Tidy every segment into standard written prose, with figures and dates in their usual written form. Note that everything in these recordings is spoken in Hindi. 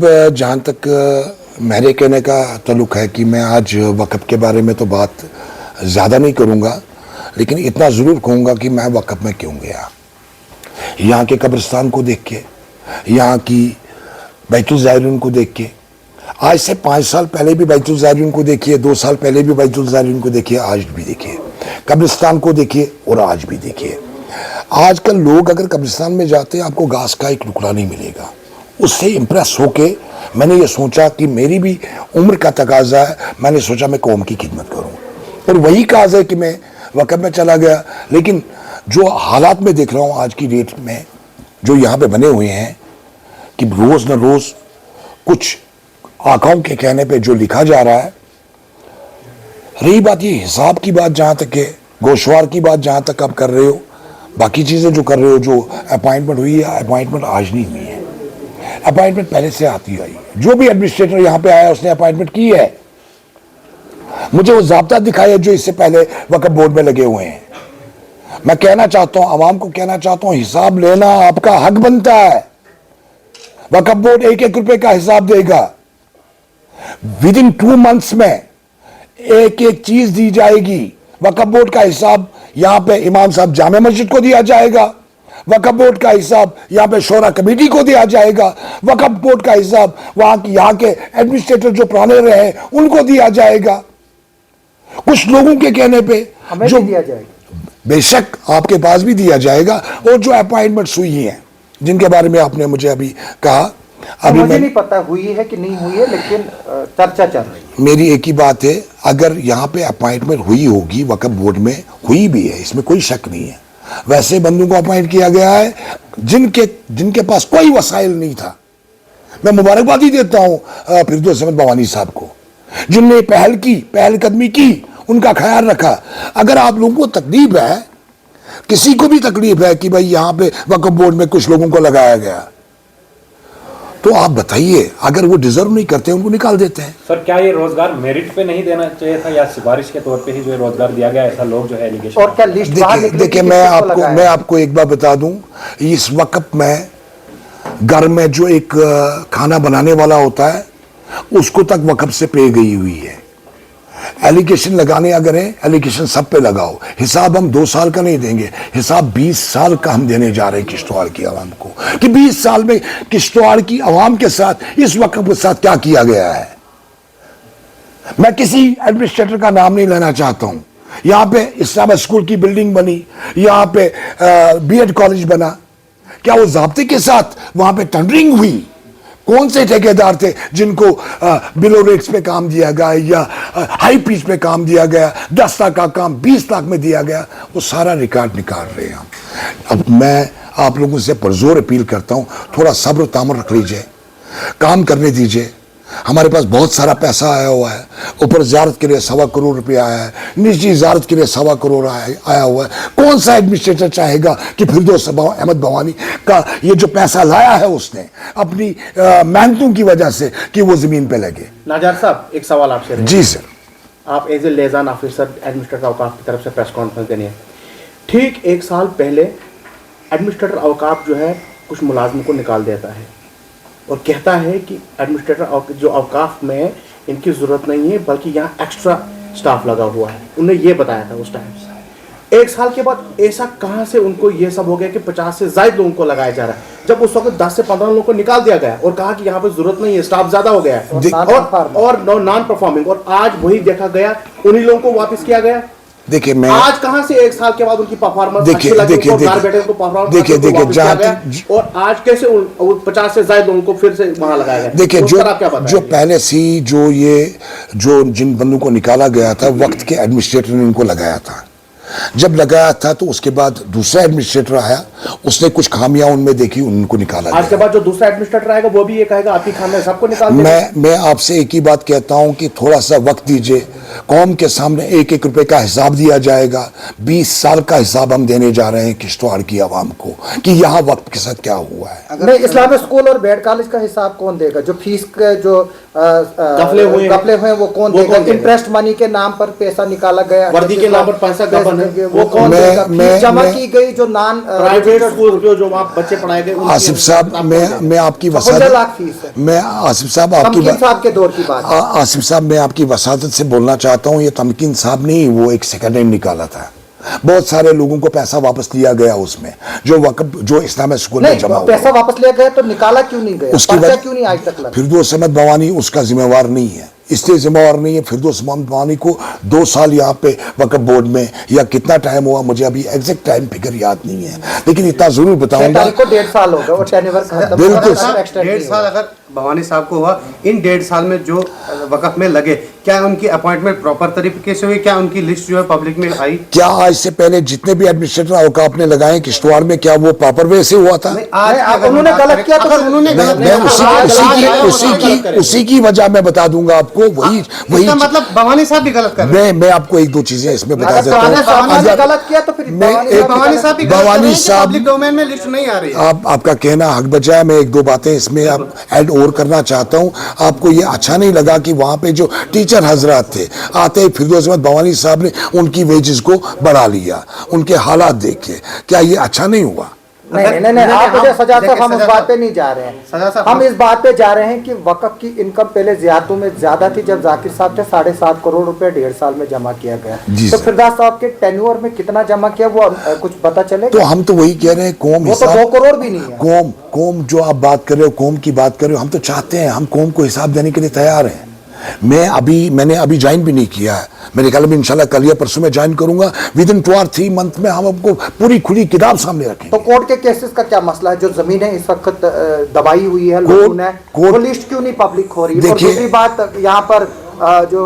साहब, जहाँ तक मेरे कहने का ताल्लुक़ है कि मैं आज वक़्फ़ के बारे में तो बात ज़्यादा नहीं करूँगा, लेकिन इतना ज़रूर कहूँगा कि मैं वक़्फ़ में क्यों गया। यहाँ के कब्रिस्तान को देख के, यहाँ की बैतुल ज़ायरीन को देख के, आज से 5 साल पहले भी बैतुल ज़ायरीन को देखिए, 2 साल पहले भी बैतुल ज़ायरीन को देखिए, आज भी देखिए, कब्रिस्तान को देखिए और आज भी देखिए। आजकल लोग अगर कब्रिस्तान में जाते हैं, आपको घास का एक टुकड़ा नहीं मिलेगा। उससे इम्प्रेस होके मैंने ये सोचा कि मेरी भी उम्र का तकाजा है, मैंने सोचा मैं कौम की खिदमत करूं, और वही काज है कि मैं वक़्फ़ में चला गया। लेकिन जो हालात में देख रहा हूं आज की डेट में, जो यहाँ पे बने हुए हैं कि रोज़ न रोज़ कुछ आकाओं के कहने पे जो लिखा जा रहा है। रही बात ये हिसाब की बात, जहाँ तक है गोशवार की बात, जहाँ तक आप कर रहे हो, बाकी चीज़ें जो कर रहे हो, जो अपॉइंटमेंट हुई है, अपॉइंटमेंट आज नहीं हुई है, अपॉइंटमेंट पहले से आती आई। जो भी एडमिनिस्ट्रेटर यहाँ पे आया उसने अपॉइंटमेंट की है। मुझे वो ज़ाब्ता दिखाया जो इससे पहले वक़्फ़ बोर्ड में लगे हुए हैं। मैं कहना चाहता हूँ, आवाम को कहना चाहता हूँ, हिसाब लेना आपका हक बनता है। वक़्फ़ बोर्ड 1-1 रुपए का हिसाब देगा। विदिन 2 मंथ्स में एक चीज दी जाएगी। वक़्फ़ बोर्ड का हिसाब यहाँ पे इमाम साहब जामे मस्जिद को दिया जाएगा, वक़्फ़ बोर्ड का हिसाब यहाँ पे शोरा कमेटी को दिया जाएगा, वक़्फ़ बोर्ड का हिसाब यहाँ के एडमिनिस्ट्रेटर जो पुराने रहे उनको दिया जाएगा। कुछ लोगों के कहने पे हमें जो भी दिया जाएगा, बेशक आपके पास भी दिया जाएगा। और जो अपॉइंटमेंट्स हुई हैं, जिनके बारे में आपने मुझे अभी कहा, अभी मुझे नहीं पता हुई है कि नहीं हुई है, लेकिन चर्चा चल रही है। मेरी एक ही बात है, अगर यहाँ पे अपॉइंटमेंट हुई होगी, वक़्फ़ बोर्ड में हुई भी है, इसमें कोई शक नहीं है। वैसे बंदों को अपॉइंट किया गया है जिनके पास कोई वसाइल नहीं था। मैं मुबारकबाद ही देता हूँ फिरदौस अहमद भवानी साहब को, जिनने पहलकदमी की, उनका ख्याल रखा। अगर आप लोगों को तकलीफ है, किसी को भी तकलीफ है कि भाई यहाँ पे वक़्फ़ बोर्ड में कुछ लोगों को लगाया गया, तो आप बताइए। अगर वो डिजर्व नहीं करते उनको निकाल देते हैं। सर, क्या ये रोजगार मेरिट पे नहीं देना चाहिए था, या सिफारिश के तौर पे ही जो रोजगार दिया गया, ऐसा लोग जो है एलिगेशन। और क्या लिस्ट देखिए मैं आपको एक बार बता दूं, इस वक्त में घर में जो एक खाना बनाने वाला होता है उसको तक वक़्फ़ से पे गई हुई है। एलिगेशन लगाने अगर है, एलिगेशन सब पे लगाओ। हिसाब हम 2 साल का नहीं देंगे, हिसाब 20 साल का हम देने जा रहे हैं किश्तवाड़ की आवाम को, कि 20 साल में किश्तवाड़ की आवाम के साथ, इस वक़्फ़ के साथ क्या किया गया है। मैं किसी एडमिनिस्ट्रेटर का नाम नहीं लेना चाहता हूं। यहां पे इस्लामिक स्कूल की बिल्डिंग बनी, यहां पे बीएड कॉलेज बना, क्या वो ज़ाब्ते के साथ वहां पे टेंडरिंग हुई? कौन से ठेकेदार थे जिनको बिलो रेट्स पे काम दिया गया, या हाई पीच पे काम दिया गया, 10 लाख का काम 20 लाख में दिया गया? वो सारा रिकॉर्ड निकाल रहे हैं हम। अब मैं आप लोगों से पुरजोर अपील करता हूं, थोड़ा सब्र तामुल रख लीजिए, काम करने दीजिए। हमारे पास बहुत सारा पैसा आया हुआ है, ऊपर ज़ियारत के लिए 1.25 करोड़ रुपया आया है, निजी ज़ियारत के लिए 1.25 करोड़ आया हुआ है। कौन सा एडमिनिस्ट्रेटर चाहेगा कि फिरदौस अहमद भवानी का ये जो पैसा लाया है उसने अपनी मेहनतों की वजह से, कि वो ज़मीन पे लगे। नाजार साहब, एक सवाल आपसे। जी सर। आप एज ए लेजान ऑफिसर एडमिनिस्ट्रेटर औकाफ की तरफ से प्रेस कॉन्फ्रेंस देनी है। ठीक 1 साल पहले एडमिनिस्ट्रेटर औकाफ जो है कुछ मुलाजमों को निकाल देता है और कहता है कि एडमिनिस्ट्रेटर जो औकाफ में इनकी ज़रूरत नहीं है, बल्कि यहाँ एक्स्ट्रा स्टाफ लगा हुआ है। उन्हें ये बताया था उस टाइम। 1 साल के बाद ऐसा कहाँ से उनको ये सब हो गया कि 50 से ज़्यादा लोगों को लगाया जा रहा है, जब उस वक्त 10 से 15 लोगों को निकाल दिया गया और कहा कि यहाँ पे ज़रूरत नहीं है, स्टाफ ज़्यादा हो गया है और नॉन परफॉर्मिंग, और आज वही देखा गया, उन्हीं लोगों को वापस किया गया। देखिए मैं आज कहां से 1 साल के बाद उनकी परफॉर्मेंस अच्छी लगी, देखिए और आज कैसे 50 से ज्यादा लोगों को फिर से वहां लगाया गया? देखिए जो पहले से जो जिन बंदों को निकाला गया था, वक्त के एडमिनिस्ट्रेटर ने उनको लगाया था। जब लगाया था तो उसके बाद दूसरा एडमिनिस्ट्रेटर आया, उसने कुछ खामियां उनमें देखी, उनको निकाला। आज के बाद जो दूसरा एडमिनिस्ट्रेटर आएगा वो भी ये कहेगा आपकी खामियां, सबको निकाल देगा। मैं आपसे एक ही बात कहता हूं कि थोड़ा सा वक्त दीजिए। कौम के सामने 1-1 रुपए का हिसाब दिया जाएगा। 20 साल का हिसाब हम देने जा रहे हैं किश्तवाड़ की आवाम को, कि यहाँ वक्त के साथ क्या हुआ है। नहीं, इस्लामिक स्कूल और बेड कॉलेज का हिसाब कौन देगा? जो फीस के जो गफले हुए वो कौन देगा? इंटरेस्ट मनी के नाम पर पैसा निकाला गया, वर्दी के नाम पर पैसा देंगे? वो कौन मैं- देगा? मैं- फीस जमा मैं- की गई जो नॉन प्राइवेट स्कूल जो आप बच्चे पढ़ाए गए उनकी आसिफ साहब, मैं आपकी 55 लाख फीस है। मैं आसिफ साहब आपकी तमकीन साहब के दौर की बात है। आसिफ साहब, मैं आपकी वसादत से बोलना चाहता हूँ, ये तमकीन साहब ने ही वो एक सेकंड हैंड निकाला था। बहुत सारे लोगों को पैसा वापस लिया गया उसमें, जो वक़्फ जो इस्लामिक स्कूल में नहीं, जमा हुआ। पैसा वापस लिया गया तो निकाला क्यों नहीं गया? उसकी पर्चा वजह क्यों नहीं आज तक लगा? फिरदौस अहमद भवानी उसका जिम्मेवार नहीं है, इसलिए जिम्मेवार नहीं है। फिरदौस अहमद भवानी को 2 साल यहाँ पे वक्फ बोर्ड में या कितना टाइम हुआ, मुझे अभी एग्जैक्ट टाइम फिगर याद नहीं है, लेकिन इतना जरूर बताऊंगा। तारीख को 1.5 साल हो गया और टेन्योर खत्म। बिल्कुल। अगर extend 1.5 नहीं साल हुआ। अगर भवानी साहब को हुआ, इन 1.5 साल में जो वक़्फ में लगे, क्या उनकी अपॉइंटमेंट प्रॉपर तरीके से हुई? क्या उनकी लिस्ट जो है पब्लिक में आई? क्या आज से पहले जितने भी एडमिनिस्ट्रेटर अवकाफ ने लगाए किश्तवाड़ में, क्या वो प्रॉपर वे से हुआ था? नहीं, नहीं, की अगर उन्होंने हम बात गलत करें- किया तो अगर फिर- उन्होंने मैं गलत मैं किया तो उसी आप उसी गलत की करें, उसी वो गलत की करें। उसी की वजह मैं बता दूंगा आपको। वही इसका मतलब भवानी साहब भी गलत कर रहे हैं। मैं आपको 1-2 चीजें इसमें बता अगर देता पुराने हूँ। साहब ने अगर- गलत किया तो फिर मैं भवानी एक- साहब भी भवानी गलत साहब भी भवानी गलत कर रहे हैं कि साहब- पब्लिक डोमेन में लिस्ट नहीं आ रही है। आपका कहना हक बजाय, मैं 1-2 बातें इसमें आप ऐड और करना चाहता हूं। आपको ये अच्छा नहीं लगा कि वहां पे जो टीचर हजरात थे, आते ही फिरदौस अहमद भवानी साहब ने उनकी वेजेस को बढ़ा लिया, उनके हालात देखे, क्या ये अच्छा नहीं हुआ? नहीं नहीं नहीं, आप मुझे सजा साहब, हम उस सजा बात साहब- पे नहीं जा रहे सजा हैं। साहब- हम इस बात पे जा रहे हैं कि वक़्फ की इनकम पहले ज़ियादतों में ज्यादा थी। जब जाकिर साहब थे 7.5 करोड़ रुपए 1.5 साल में जमा किया गया। जी तो सर। फिरदौस साहब के टेन्योर में कितना जमा किया वो कुछ पता चले? तो हम तो वही कह रहे हैं, कौम वो तो हिसाब 2 करोड़ भी नहीं है। कौम जो आप बात कर रहे हो, कौम की बात कर रहे हो, हम तो चाहते हैं, हम कौम को हिसाब देने के लिए तैयार हैं। मैंने अभी ज्वाइन भी नहीं किया है, मेरे ख्याल में इंशाल्लाह कल या परसों में ज्वाइन करूंगा। विद इन 2 और 3 मंथ में हम आपको पूरी खुली किताब सामने रखेंगे। तो कोर्ट के केसेस का क्या मसला है? जो जमीनें इस वक्त दबाई हुई है लोगों ने, वो लिस्ट क्यों नहीं पब्लिक हो रही है? और देखिए- दूसरी बात, यहाँ पर जो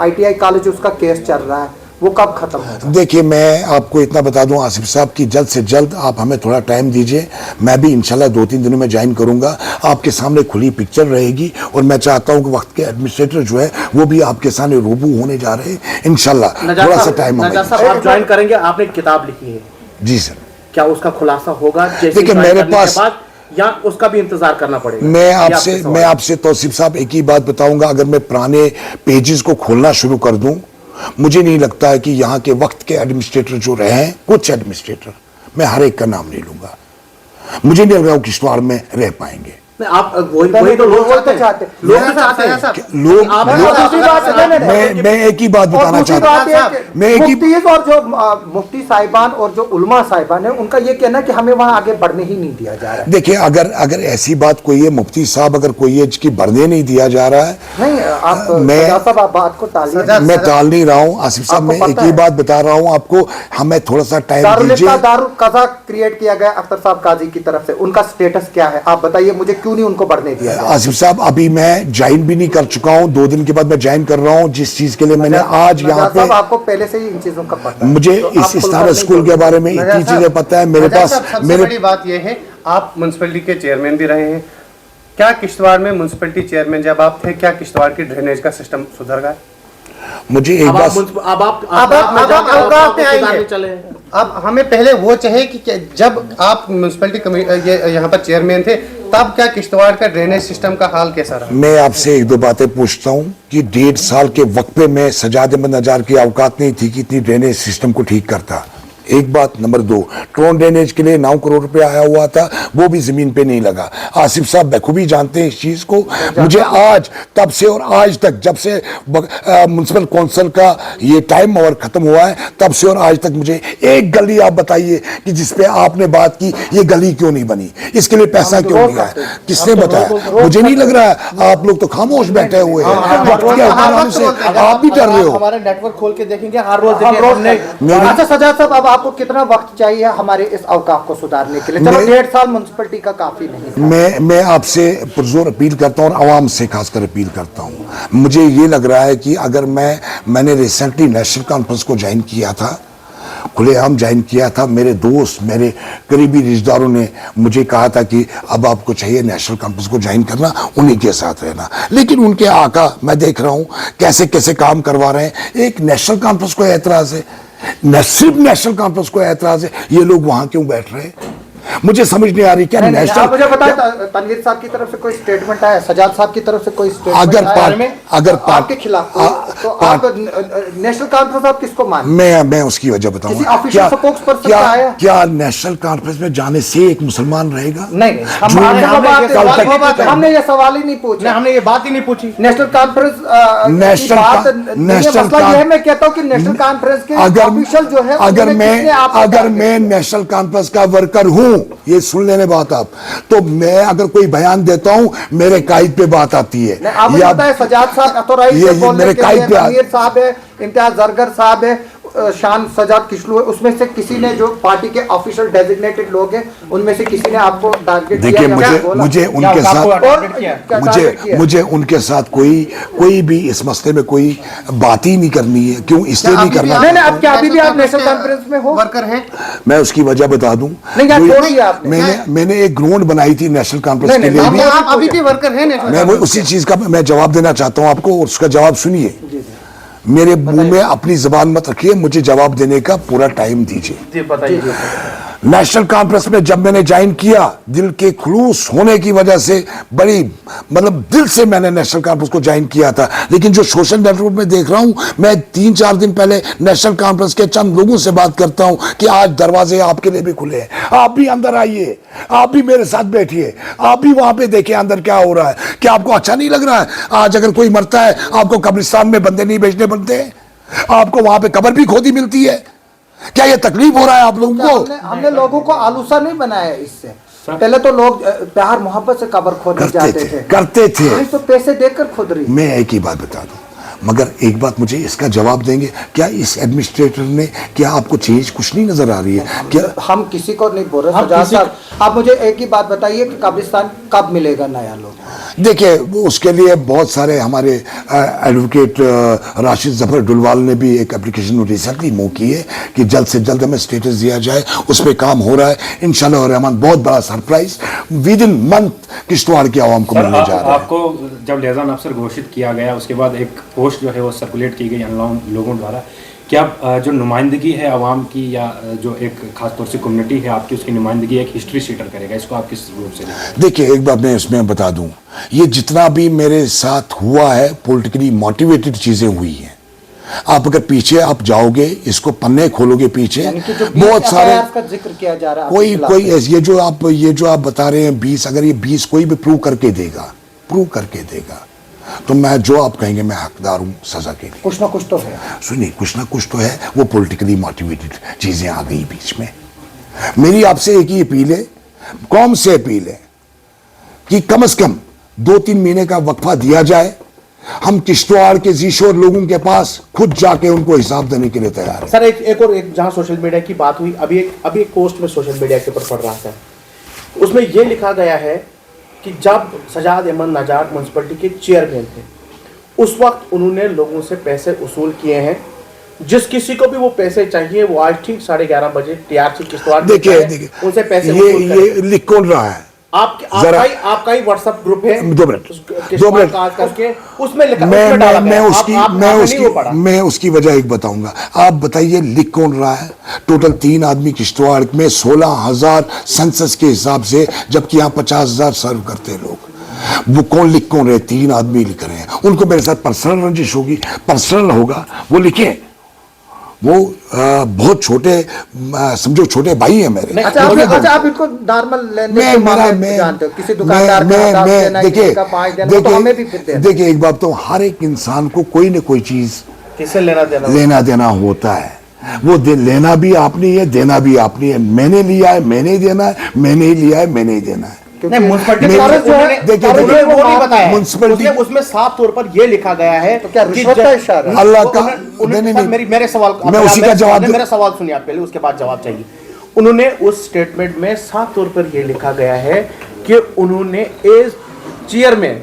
ITI कॉलेज उसका केस चल रहा है, वो कब खत्म होगा? देखिए, मैं आपको इतना बता दूं आसिफ साहब की जल्द से जल्द आप हमें थोड़ा टाइम दीजिए। मैं भी इंशाल्लाह 2-3 दिनों में ज्वाइन करूंगा। आपके सामने खुली पिक्चर रहेगी और मैं चाहता हूं कि वक्त के एडमिनिस्ट्रेटर जो है वो भी आपके सामने रूबरू होने जा रहे हैं इंशाल्लाह। थोड़ा सा टाइम नजात हमें साहब, आप ज्वाइन करेंगे, आपने एक किताब लिखी है, जी सर। क्या उसका खुलासा होगा जैसे देखिए, ज्वाइन मेरे करने के पास- बाद, या उसका भी इंतजार करना पड़ेगा? मैं ये आपसे सवाल मैं है। आपसे तौसीफ साहब एक ही बात बताऊंगा, अगर मैं पुराने पेजेस को खोलना शुरू कर दूं, मुझे नहीं लगता है कि यहाँ के वक्त के एडमिनिस्ट्रेटर जो रहे हैं, कुछ एडमिनिस्ट्रेटर, मैं हर एक का नाम नहीं लूंगा, मुझे नहीं लग रहा वो किश्तवाड़ में रह पाएंगे। नहीं, आप वही तो लोग तो चाहते हैं। लोग भी चाहते हैं। लोग आप- और दूसरी बात है, नहीं, नहीं, मैं एक ही बात और बताना दूसरी चाहता बात हूँ। यह है कि मैं एक ही- मुफ्तीज और जो मुफ्ती साहिबान और जो उलमा साहिबान है, उनका ये कहना है कि हमें वहां आगे बढ़ने ही नहीं दिया जा रहा है। देखिए, अगर ऐसी बात कोई है, मुफ्ती साहब अगर कोई है जिसकी बढ़ने नहीं दिया जा रहा है, नहीं, आप मैं- सजा साहब, आप बात को टालिए। सजा- मैं टाल नहीं रहा हूँ आसिफ साहब, आपको मैं एक पता ही है। बात बता रहा हूँ आपको, हमें थोड़ा सा टाइम दारुल दीजिए। इफ्ता दारुल कज़ा क्रिएट किया गया अख्तर साहब काजी की तरफ से, उनका स्टेटस क्या है आप बताइए मुझे, क्यों नहीं उनको बढ़ने दिया जा रहा है? आसिफ साहब, अभी मैं ज्वाइन भी नहीं कर चुका हूँ, 2 दिन के बाद मैं ज्वाइन कर रहा हूँ, जिस चीज के लिए मैंने आज यहाँ नजात साहब, पे, आपको पहले से ही इन चीजों का पता है, मुझे तो इस आप खुलकर इस्लामिक नहीं स्कूल के बोल बारे में इतनी नजात चीजें साहब- पता है मेरे नजात पास। साहब, सबसे मेरे बड़ी बात यह है, आप म्यूनसिपैलिटी के चेयरमैन भी रहे हैं। क्या किश्तवाड़ में म्यूनसिपैलिटी चेयरमैन जब आप थे, क्या किश्तवाड़ की ड्रेनेज का सिस्टम सुधर गया? मुझे एक अब बात, आप पे आएंगे। चले। अब हमें पहले वो चाहिए कि जब आप म्यूनसिपैलिटी यहाँ पर चेयरमैन थे, तब क्या किश्तवाड़ का ड्रेनेज सिस्टम का हाल कैसा रहा? मैं आपसे 1-2 बातें पूछता हूँ कि 1.5 साल के वक्त पे मैं सजाद अहमद नजार की औकात नहीं थी कि इतनी ड्रेनेज सिस्टम को ठीक करता। एक बात। नंबर 2, ट्रोन ड्रेनेज के लिए 9 करोड़ रुपए आया हुआ था, वो भी जमीन पे नहीं लगा। आसिफ साहब बखूबी जानते हैं इस चीज को। मुझे आज, तब से और आज तक, जब से म्युनिसिपल काउंसिल का ये टाइम ओवर खत्म हुआ है, तब से और आज तक मुझे एक गली आप बताइए कि जिसपे आपने बात की ये गली क्यों नहीं बनी, इसके लिए पैसा क्यों नहीं आया, किसने बताया? मुझे नहीं लग रहा है, आप लोग तो खामोश बैठे हुए हैं, वक्त के हुक्म से आप भी डर रहे हो। हमारे नेटवर्क खोल के देखेंगे, हर रोज हम रोज देखेंगे। अच्छा सजा साहब, अब आपको कितना वक्त चाहिए हमारे इस अवकाफ को सुधारने के लिए? चलो 1.5 साल म्युनिसिपैलिटी का काफी नहीं था। मैं आपसे पुरजोर अपील करता हूँ और आवाम से खासकर अपील करता हूँ। मुझे ये लग रहा है कि अगर मैंने रिसेंटली नेशनल कॉन्फ्रेंस को ज्वाइन किया था, खुलेआम ज्वाइन किया था, मेरे दोस्त, मेरे करीबी रिश्तेदारों ने मुझे कहा था कि अब आपको चाहिए नेशनल कॉन्फ्रेंस को ज्वाइन करना, उन्हीं के साथ रहना। लेकिन उनके आका मैं देख रहा हूँ कैसे कैसे काम करवा रहे हैं। एक नेशनल कॉन्फ्रेंस को एतराज है, न सिर्फ नेशनल कॉन्फ्रेंस को एतराज है, ये लोग वहां क्यों बैठ रहे हैं? मुझे समझ नहीं आ रही क्या नहीं, नेशनल, आप मुझे बताएं तनवीर साहब की तरफ से कोई स्टेटमेंट आया, सजाद साहब की तरफ से कोई स्टेटमेंट अगर आया पार्ट- अगर पार्ट- आपके खिलाफ तो आप नेशनल कॉन्फ्रेंस आप किसको मानते मैं उसकी वजह किसी बताऊंगा। official spokesperson का आया? क्या नेशनल कॉन्फ्रेंस में जाने से एक मुसलमान रहेगा? नहीं नहीं, जो हमने ये सवाल ही नहीं पूछा, नहीं, हमने ये बात ही नहीं पूछी। नेशनल कॉन्फ्रेंस नेशनल मसला ये है, मैं कहता हूँ कि नेशनल कॉन्फ्रेंस के ऑफिशियल जो है अगर उन्होंने किसने आपको मैं target नेशनल कॉन्फ्रेंस का वर्कर हूं, ये सुन लेने बात आप, तो मैं अगर कोई बयान देता हूं मेरे कायद पे बात आती है। नहीं, आप बताएं सजाद साहब अथॉराइज ये है बोलने मेरे के कायद लिए, पे अमीर साहब है, इम्तियाज जरगर साहब है, शान सजाद किशलू है, उसमें से किसी ने जो पार्टी के ऑफिशियल डेजिग्नेटेड लोग हैं उनमें से किसी ने आपको टारगेट किया? देखिए या मुझे क्या बोला? मुझे क्या उनके आपको साथ target किया? क्या target किया? मुझे उनके साथ कोई भी इस मसले में कोई बात ही नहीं करनी है। क्यों इसलिए नहीं करना? नहीं नहीं, अब क्या अभी भी आप नेशनल कॉन्फ्रेंस में हो? वर्कर हैं। मैं उसकी वजह बता दूं। नहीं, क्या जो- छोड़ दिया आपने? मैंने एक ग्राउंड बनाई थी नेशनल कॉन्फ्रेंस नहीं, के लिए नहीं, भी। आप अभी भी वर्कर हैं नेशनल मैं वो कॉन्फ्रेंस उसी चीज का मैं जवाब देना चाहता हूं आपको, और उसका जवाब सुनिए। मेरे मुंह में अपनी जबान मत रखिए, मुझे जवाब देने का पूरा टाइम दीजिए। जी बताइए। नेशनल कॉन्फ्रेंस में जब मैंने ज्वाइन किया, दिल के खुलूस होने की वजह से, बड़ी मतलब दिल से मैंने नेशनल कॉन्फ्रेंस को ज्वाइन किया था। लेकिन जो सोशल नेटवर्क में देख रहा हूं, मैं 3-4 दिन पहले नेशनल कॉन्फ्रेंस के चंद लोगों से बात करता हूं कि आज दरवाजे आपके लिए भी खुले हैं, आप भी अंदर आइए, आप भी मेरे साथ बैठिए, आप भी वहां पे देखें अंदर क्या हो रहा है। क्या आपको अच्छा नहीं लग रहा है? आज अगर कोई मरता है, आपको कब्रिस्तान में बंदे नहीं बेचने पड़ते हैं, आपको वहां पे कब्र भी खोदी मिलती है। क्या ये तकलीफ हो रहा है आप लोगों को? हमने लोगों को आलूसा नहीं बनाया इससे। पहले तो लोग प्यार मोहब्बत से कब्र खोदने जाते थे, करते थे। आज तो पैसे देकर खुद रही। मैं एक ही बात बता दूं, मगर एक बात मुझे इसका जवाब देंगे, क्या इस एडमिनिस्ट्रेटर ने, क्या आपको चेंज कुछ नहीं नजर आ रही है? क्या हम किसी को नहीं बोल रहे सजाद साहब, आप मुझे एक ही बात बताइए कि कब्रिस्तान कब मिलेगा नया लोग? देखिए, उसके लिए बहुत सारे हमारे एडवोकेट राशिद जफर डुलवाल ने भी एक एप्लीकेशन रिसेंटली मूव की है कि जल्द से जल्द हमें स्टेटस दिया जाए। उस पर काम हो रहा है, इंशाल्लाह रहमान बहुत बड़ा surprise with in month Kishtwar की आवाम को मिलने जा रहा है। आपको जब लियाज़ान अफसर घोषित किया गया, उसके बाद एक पोस्ट जो है वो सर्कुलेट की गई लोगों द्वारा, क्या जो नुमाइंदगी है आवाम की, या जो एक खासतौर से कम्युनिटी है आपकी, उसकी नुमाइंदगी एक हिस्ट्री शीटर करेगा? इसको आप किस रूप से देखते हैं? देखिए, एक बात मैं इसमें बता दूं, ये जितना भी मेरे साथ हुआ है पॉलिटिकली मोटिवेटेड चीजें हुई हैं। आप अगर पीछे आप जाओगे, इसको पन्ने खोलोगे पीछे, यानी कि जो बहुत सारे का जिक्र किया जा रहा है कोई आपके कोई खिलाफ। ये जो आप बता रहे हैं 20, अगर ये 20 कोई भी प्रूव करके देगा तो मैं जो आप कहेंगे मैं हकदार हूं सजा के लिए। कुछ ना कुछ तो है। सुनिए, कुछ ना कुछ तो है, वो पॉलिटिकली मोटिवेटेड चीजें आ गई बीच में। मेरी आपसे एक ही अपील है, कौम से अपील है कि कम से कम 2-3 महीने का वक्फा दिया जाए। हम किश्तवाड़ के जीशोर लोगों के पास खुद जाके उनको हिसाब देने के लिए तैयार है। सर एक जहां सोशल मीडिया की बात हुई, अभी एक पोस्ट में सोशल मीडिया के ऊपर पढ़ रहा था, उसमें यह लिखा गया है कि जब सजाद अहमद नजार म्यूनसिपलिटी के चेयरमैन थे, उस वक्त उन्होंने लोगों से पैसे वसूल किए हैं। जिस किसी को भी वो पैसे चाहिए, वो आज ठीक 11:30 बजे टीआरसी किश्तवाड़ देखिए उनसे पैसे ये लिख कौन रहा है? आपका ही व्हाट्सएप ग्रुप है, 2 मिनट करके उसमें लिखा, मैं उसकी वजह एक बताऊंगा। आप बताइए लिख कौन रहा है? टोटल 3 आदमी किश्तवाड़ में 16,000 सेंसस के हिसाब से, जबकि यहाँ 50,000 सर्व करते हैं लोग। वो कौन लिख कौन रहे? 3 आदमी लिख रहे हैं। उनको मेरे साथ पर्सनल रंजिश होगी, पर्सनल होगा, वो लिखे। वो बहुत छोटे, समझो छोटे भाई है मेरे। अच्छा आप इनको नॉर्मल लेने के मामले में जानते हो? किसी दुकानदार का आदाब देना, किसी का 5 देना, तो हमें भी फिर देना। देखिए, एक बात तो, हर एक इंसान को कोई न कोई चीज किससे लेना देना होता है। वो लेना भी आपने है, देना भी आपने है। मैंने लिया है, मैंने ही देना है, मैंने ही लिया है, मैंने ही देना है। नहीं, म्युनिसिपैलिटी उसमें साफ तौर पर यह लिखा गया है, तो क्या रिश्वत का इशारा? अल्लाह का मेरे सवाल, मैं उसी का जवाब, मेरा सवाल सुनिए आप पहले, उसके बाद जवाब चाहिए। उन्होंने उस स्टेटमेंट में साफ तौर पर यह लिखा गया है कि उन्होंने एज चेयरमैन,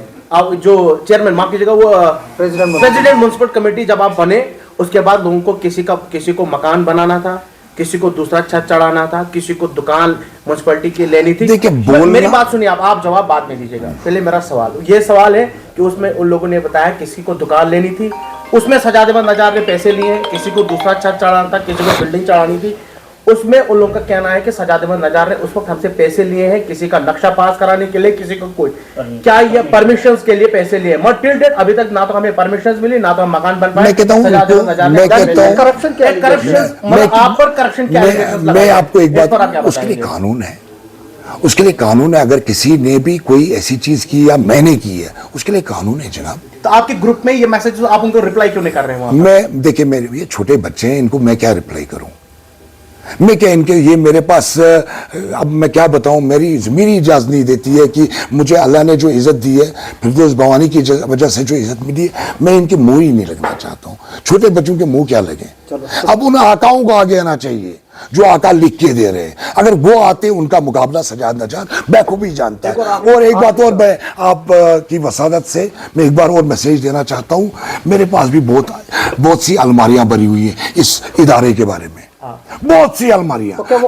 जो चेयरमैन माफ कीजिएगा, वो प्रेसिडेंट म्युनिसिपल कमेटी जब आप बने, उसके बाद लोगों को किसी को मकान बनाना था, किसी को दूसरा छत चढ़ाना था, किसी को दुकान म्युनिसिपैलिटी की लेनी थी। देखिए, मेरी बात सुनिए, आप जवाब बाद में दीजिएगा। पहले मेरा सवाल है कि उसमें उन लोगों ने बताया किसी को दुकान लेनी थी, उसमें सजाद अहमद नजार ने पैसे लिए, किसी को दूसरा छत चढ़ाना था, किसी को बिल्डिंग चढ़ानी थी। उसमें उन लोगों का कहना है कि सजाद अहमद नजार ने उस वक्त हमसे पैसे लिए हैं, किसी का नक्शा पास कराने के लिए, किसी को कोई क्या ये परमिशंस के लिए पैसे लिए, मगर टिल डेट अभी तक ना तो हमें परमिशंस मिली, ना तो हम मकान बन पाए। मैं कहता हूं सजाद अहमद नजार ने मैं कहता हूं करप्शन क्या है? करप्शन, मतलब आप पर करप्शन क्या है? मैं आपको एक इस पर आप बात, क्या उसके लिए बताएंगे? कानून है, उसके लिए कानून है। अगर किसी ने भी कोई ऐसी चीज की या मैंने की है, उसके लिए कानून है जनाब। तो आपके ग्रुप में ये मैसेज आप उनको रिप्लाई क्यों नहीं कर रहे हैं वहां पर? मैं देखिए, मेरे ये छोटे बच्चे हैं, इनको मैं क्या रिप्लाई करूं? मैं क्या इनके, ये मेरे पास अब मैं क्या बताऊं, मेरी इजाज़त नहीं देती है कि मुझे अल्लाह ने जो इज़्ज़त दी है, फिरदौस भवानी की वजह से जो इज़्ज़त मिली है, मैं इनके मुंह ही नहीं लगना चाहता हूं। छोटे बच्चों के मुंह क्या लगे? अब उन आकाओं को आगे आना चाहिए जो आका लिख के दे रहे हैं। अगर वो आते, उनका मुकाबला सजाद नजार बखूबी जानता है। और एक बात और, मैं आप की वसादत से मैं एक बार और मैसेज देना चाहता हूं। मेरे पास भी बहुत सी अलमारियां भरी हुई हैं इस इदारे के बारे में, बहुत सी अलमारियां।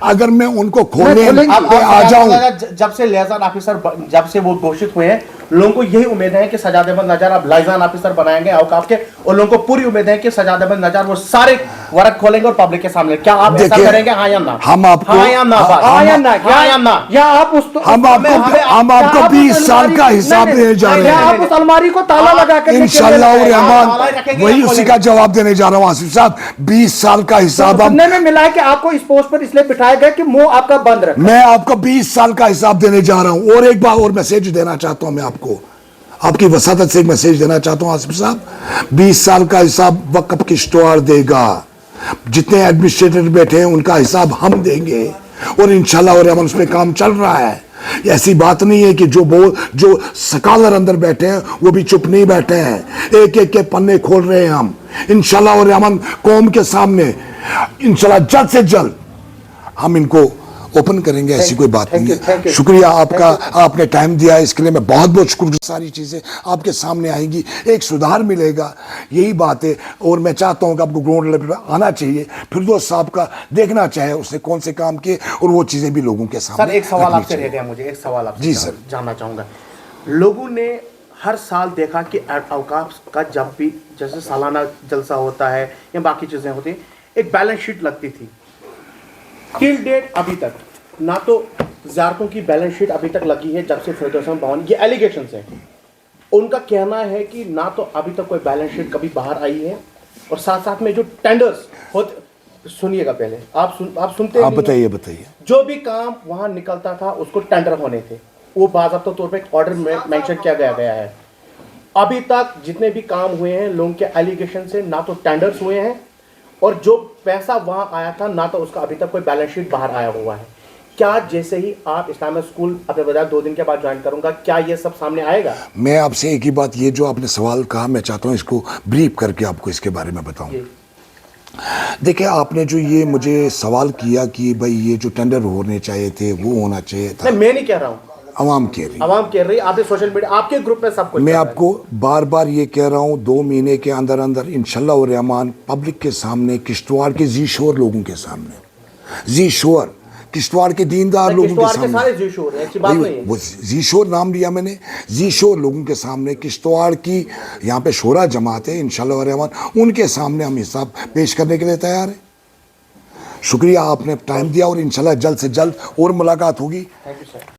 अगर मैं उनको खोलने आ जाऊं, जब से लियाज़ान ऑफिसर जब से वो घोषित हुए हैं, लोगों को यही उम्मीद है कि सजाद अहमद नजार अब लाइजान ऑफिसर बनाएंगे औकाफ के, और लोगों को पूरी उम्मीद है कि सजाद अहमद नजार वो सारे वर्क खोलेंगे और पब्लिक के सामने। क्या आप ऐसा करेंगे? हाँ या ना? हम आपको हाँ या ना? हाँ या ना? हाँ या ना? या आप उस हम आपको 20 साल का हिसाब देने जा रहे या हैं। आप उस अलमारी को ताला लगा कर इंशाल्लाह और रहमान, रखेंगे वही या उसी का जवाब देने जा रहा हूं आसिफ साहब। 20 साल का हिसाब हम, सुनने में मिला है कि आपको इस पोस्ट पर इसलिए बिठाया गया कि मुंह आपका बंद रखे। मैं आपको 20 साल का हिसाब देने जा रहा हूं। और एक बार और मैसेज देना चाहता हूं, मैं आपको आपकी वसादत से एक मैसेज देना चाहता हूं आसिफ साहब। 20 साल का हिसाब वक्फ किश्तवाड़ देगा। जितने एडमिनिस्ट्रेटर बैठे हैं उनका हिसाब हम देंगे, और इंशाल्लाह और रहमान उस पर काम चल रहा है। ऐसी बात नहीं है कि जो सकालर अंदर बैठे हैं वो भी चुप नहीं बैठे हैं, एक एक के पन्ने खोल रहे हैं हम। इंशाल्लाह और रहमान कौम के सामने इंशाल्लाह जल्द से जल्द हम इनको ओपन करेंगे, ऐसी कोई बात नहीं है। शुक्रिया आपका, आपने टाइम दिया, इसके लिए मैं बहुत बहुत शुक्रिया। सारी चीज़ें आपके सामने आएंगी, एक सुधार मिलेगा, यही बात है। और मैं चाहता हूं कि आपको ग्राउंड लेवल पर आना चाहिए, फिरदौस साहब का देखना चाहिए उसने कौन से काम किए, और वो चीज़ें भी लोगों के सामने। सर एक सवाल आपसे रह गया, मुझे एक सवाल आपसे जी सर, जानना चाहूँगा। लोगों ने हर साल देखा कि औकाफ का जब भी जैसे सालाना जलसा होता है या बाकी चीज़ें होती हैं, एक बैलेंस शीट लगती थी। टिल डेट अभी तक ना तो ज़ारतों की बैलेंस शीट अभी तक लगी है जब से फिरदौस अहमद भवानी, ये एलिगेशंस हैं, उनका कहना है कि ना तो अभी तक कोई बैलेंस शीट कभी बाहर आई है, और साथ साथ में जो टेंडर्स होते, सुनिएगा पहले आप सुनते, आप बताइए। जो भी काम वहां निकलता था उसको टेंडर होने थे, वो बाज़ाब्ता तौर पे ऑर्डर में मेंशन किया गया है। अभी तक जितने भी काम हुए हैं लोगों के एलिगेशन से ना तो टेंडर्स हुए हैं, और जो पैसा वहां आया था ना तो उसका अभी तक कोई बैलेंस शीट बाहर आया हुआ है। क्या जैसे ही आप इस्लामिक स्कूल अपने बजाय 2 दिन के बाद ज्वाइन करूंगा, क्या ये सब सामने आएगा? मैं आपसे एक ही बात, ये जो आपने सवाल कहा, मैं चाहता हूं इसको ब्रीफ करके आपको इसके बारे में बताऊं। देखिए, आपने जो ये मुझे सवाल किया कि भाई ये जो टेंडर होने चाहिए थे वो होना चाहिए था, मैं नहीं कह रहा हूँ, आवाम कह रही, आवाम कह रही, आपने सोशल मीडिया आपके ग्रुप में सब कुछ। मैं आपको बार बार ये कह रहा हूँ, 2 महीने के अंदर अंदर इंशाल्लाह और रहमान पब्लिक के सामने, किश्तवाड़ के जी शोर लोगों के सामने, जी शोर किश्तवाड़ के दीनदार लोगों के सामने, सारे जीशोर हैं, ऐसी बात नहीं है। वो जीशोर नाम लिया मैंने, जीशोर लोगों के सामने, किश्तवाड़ की यहाँ पे शोरा जमात है, इंशाल्लाह और रहमान उनके सामने हम हिसाब पेश करने के लिए तैयार हैं। शुक्रिया, आपने टाइम दिया, और इंशाल्लाह जल्द से जल्द और मुलाकात होगी। Thank you sir.